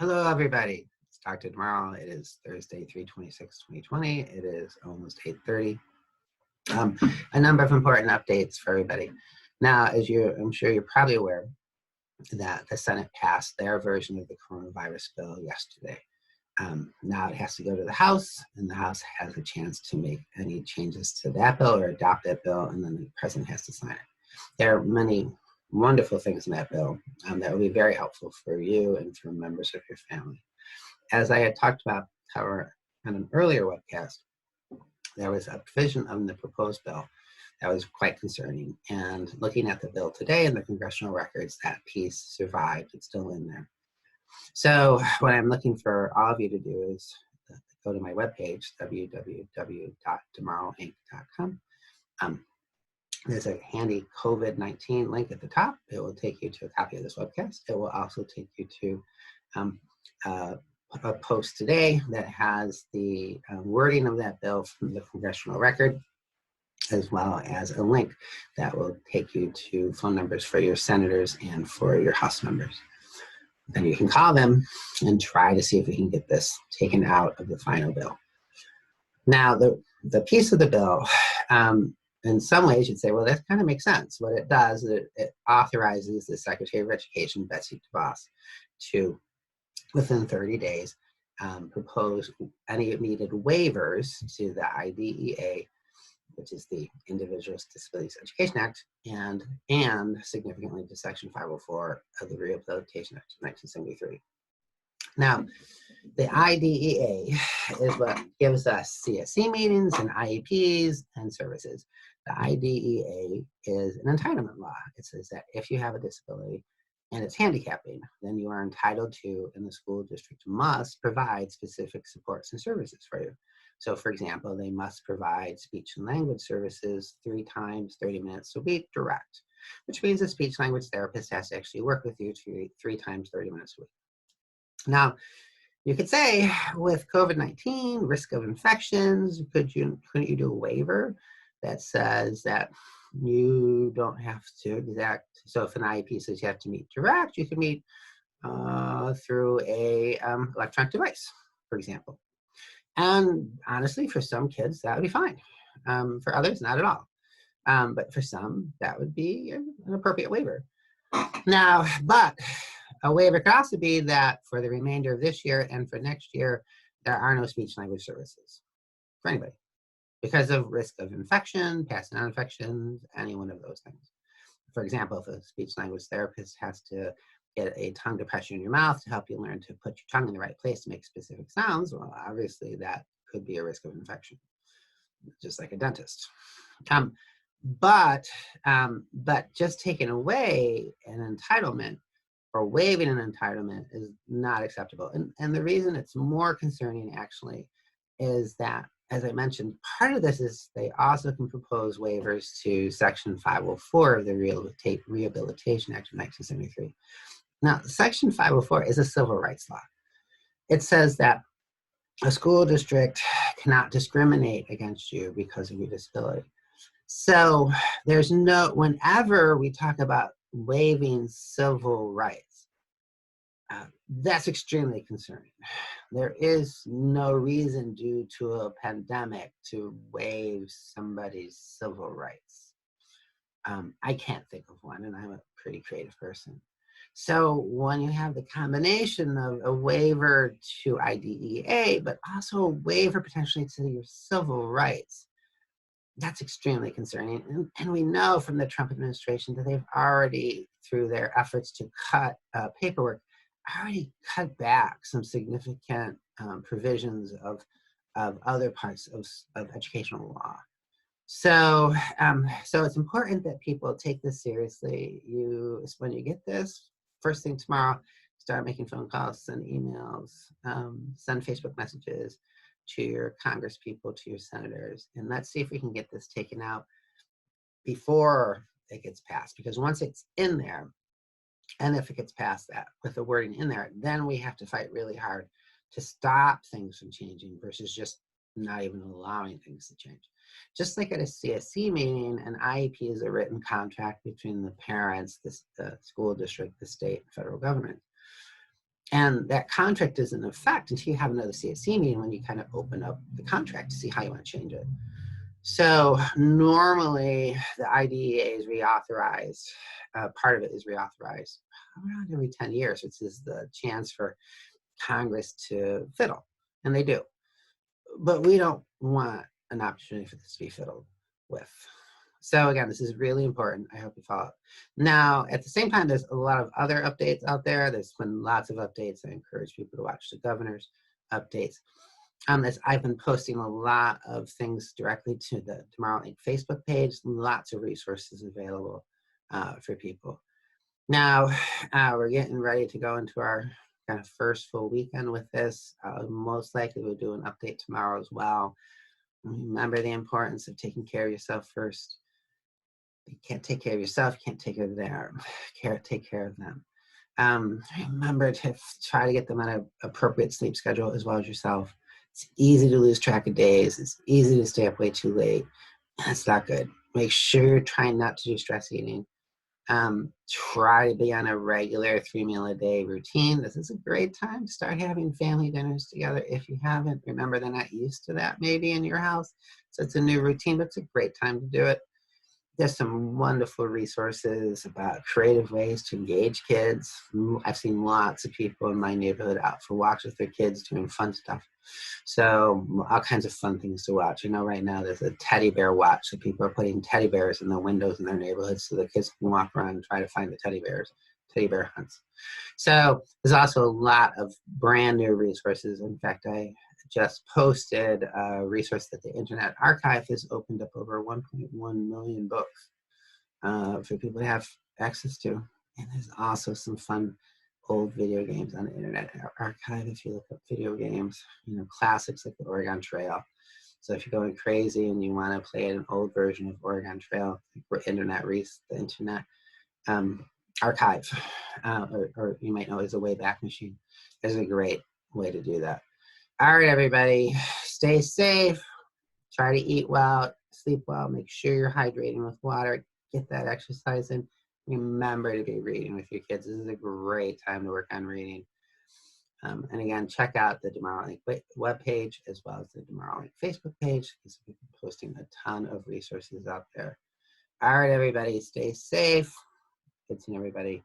Hello, everybody. It's Dr. DeMarle. It is Thursday, 3/26/2020. It is almost 8:30. A number of important updates for everybody. Now, I'm sure you're probably aware that the Senate passed their version of the coronavirus bill yesterday. Now it has to go to the House, and the House has a chance to make any changes to that bill or adopt that bill, and then the president has to sign it. There are many wonderful things in that bill that will be very helpful for you and for members of your family. As I had talked about on an earlier webcast, there was a provision of the proposed bill that was quite concerning. And looking at the bill today in the congressional records, that piece survived. It's still in there. So what I'm looking for all of you to do is go to my webpage, www.DeMarleInc.com. There's a handy COVID-19 link at the top. It will take you to a copy of this webcast. It will also take you to a post today that has the wording of that bill from the congressional record, as well as a link that will take you to phone numbers for your senators and for your House members. Then you can call them and try to see if we can get this taken out of the final bill. Now, the piece of the bill, in some ways you'd say, well, that kind of makes sense. What it does is it authorizes the Secretary of Education, Betsy DeVos, to, within 30 days, propose any needed waivers to the IDEA, which is the Individuals with Disabilities Education Act, and significantly to Section 504 of the Rehabilitation Act of 1973. Now, the IDEA is what gives us CSC meetings and IEPs and services. The IDEA is an entitlement law. It says that if you have a disability and it's handicapping, then you are entitled to, and the school district must provide specific supports and services for you. So, for example, they must provide speech and language services 3 times 30 minutes a week direct, which means a speech language therapist has to actually work with you 3 times 30 minutes a week. Now, you could say with COVID-19, risk of infections, couldn't you do a waiver that says that you don't have to so if an IEP says you have to meet direct, you can meet through a electronic device, for example. And honestly, for some kids, that would be fine. For others, not at all. But for some, that would be an appropriate waiver. Now, but a waiver could also be that for the remainder of this year and for next year, there are no speech language services for anybody because of risk of infection, passing on infections, any one of those things. For example, if a speech language therapist has to get a tongue depression in your mouth to help you learn to put your tongue in the right place to make specific sounds, well, obviously that could be a risk of infection, just like a dentist. But just taking away an entitlement or waiving an entitlement is not acceptable. And the reason it's more concerning actually is that, as I mentioned, part of this is they also can propose waivers to Section 504 of the Rehabilitation Act of 1973. Now, Section 504 is a civil rights law. It says that a school district cannot discriminate against you because of your disability. So whenever we talk about waiving civil rights, that's extremely concerning. There is no reason due to a pandemic to waive somebody's civil rights. I can't think of one, and I'm a pretty creative person. So when you have the combination of a waiver to IDEA, but also a waiver potentially to your civil rights, that's extremely concerning. And we know from the Trump administration that they've already, through their efforts to cut paperwork, already cut back some significant provisions of other parts of educational law. So it's important that people take this seriously. When you get this, first thing tomorrow, start making phone calls, send emails, send Facebook messages to your Congress people, to your senators, and let's see if we can get this taken out before it gets passed. Because once it's in there, and if it gets past that with the wording in there, then we have to fight really hard to stop things from changing versus just not even allowing things to change. Just like at a CSC meeting, an IEP is a written contract between the parents, the school district, the state, and federal government. And that contract is in effect until you have another CAC meeting when you kind of open up the contract to see how you want to change it. So normally the IDEA is reauthorized. Part of it is reauthorized around every 10 years, which is the chance for Congress to fiddle, and they do. But we don't want an opportunity for this to be fiddled with. So again, this is really important. I hope you follow up. Now, at the same time, there's a lot of other updates out there. There's been lots of updates. I encourage people to watch the governor's updates. I've been posting a lot of things directly to the DeMarle INC Facebook page. Lots of resources available for people. Now, we're getting ready to go into our kind of first full weekend with this. Most likely we'll do an update tomorrow as well. Remember the importance of taking care of yourself first. You can't take care of yourself, you can't take care of them. Take care of them. Remember to try to get them on an appropriate sleep schedule as well as yourself. It's easy to lose track of days. It's easy to stay up way too late. That's not good. Make sure you're trying not to do stress eating. Try to be on a regular 3-meal-a-day routine. This is a great time to start having family dinners together. If you haven't, remember they're not used to that maybe in your house. So it's a new routine, but it's a great time to do it. There's some wonderful resources about creative ways to engage kids. I've seen lots of people in my neighborhood out for walks with their kids doing fun stuff. So all kinds of fun things to watch. You know, right now there's a teddy bear watch. So people are putting teddy bears in the windows in their neighborhoods so the kids can walk around and try to find the teddy bears, teddy bear hunts. So there's also a lot of brand new resources. In fact, I just posted a resource that the Internet Archive has opened up over 1.1 million books for people to have access to. And there's also some fun old video games on the Internet Archive. If you look up video games, you know, classics like the Oregon Trail. So if you're going crazy and you want to play an old version of Oregon Trail, the Internet Archive, or you might know as a Wayback Machine, is a great way to do that. All right, everybody, stay safe, try to eat well, sleep well, make sure you're hydrating with water, get that exercise in. Remember to be reading with your kids. This is a great time to work on reading. And again, check out the DeMarle INC webpage as well as the DeMarle INC Facebook page because we've been posting a ton of resources out there. All right, everybody, stay safe. Good seeing everybody.